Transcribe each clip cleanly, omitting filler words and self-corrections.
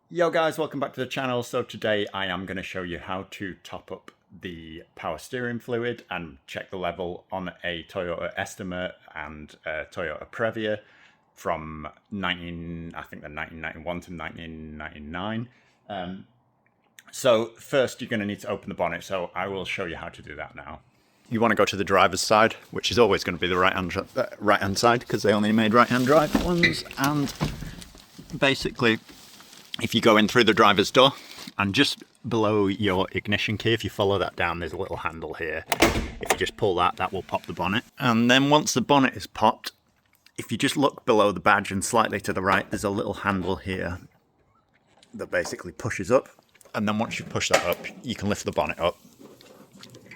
Yo guys, welcome back to the channel. So today I am going to show you how to top up the power steering fluid and check the level on a Toyota Estima and a Toyota Previa from 1991 to 1999. So first you're going to need to open the bonnet, so I will show you how to do that now. You want to go to the driver's side, which is always going to be the right hand side because they only made right hand drive ones. And basically, if you go in through the driver's door and just below your ignition key, if you follow that down, there's a little handle here. If you just pull that, that will pop the bonnet. And then once the bonnet is popped, if you just look below the badge and slightly to the right, there's a little handle here that basically pushes up. And then once you push that up, you can lift the bonnet up.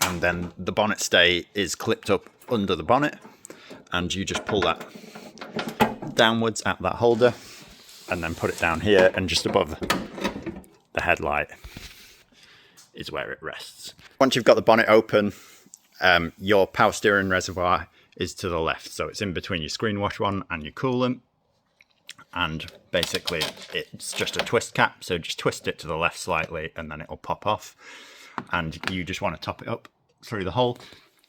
And then the bonnet stay is clipped up under the bonnet. And you just pull that downwards at that holder and then put it down here, and just above the headlight is where it rests. Once you've got the bonnet open, your power steering reservoir is to the left. So it's in between your screen wash one and your coolant. And basically it's just a twist cap. So just twist it to the left slightly and then it'll pop off. And you just want to top it up through the hole.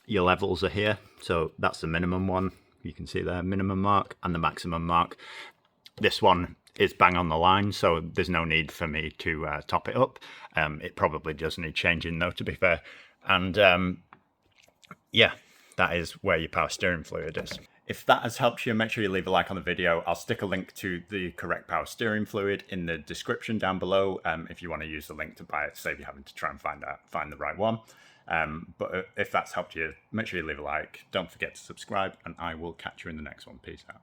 Your levels are here. So that's the minimum one. You can see there, minimum mark and the maximum mark. This one is bang on the line, so there's no need for me to top it up. It probably does need changing though, to be fair. And yeah, that is where your power steering fluid is. If that has helped you, make sure you leave a like on the video. I'll stick a link to the correct power steering fluid in the description down below if you want to use the link to buy it, save you having to try and find the right one. But if that's helped you, make sure you leave a like. Don't forget to subscribe, and I will catch you in the next one. Peace out.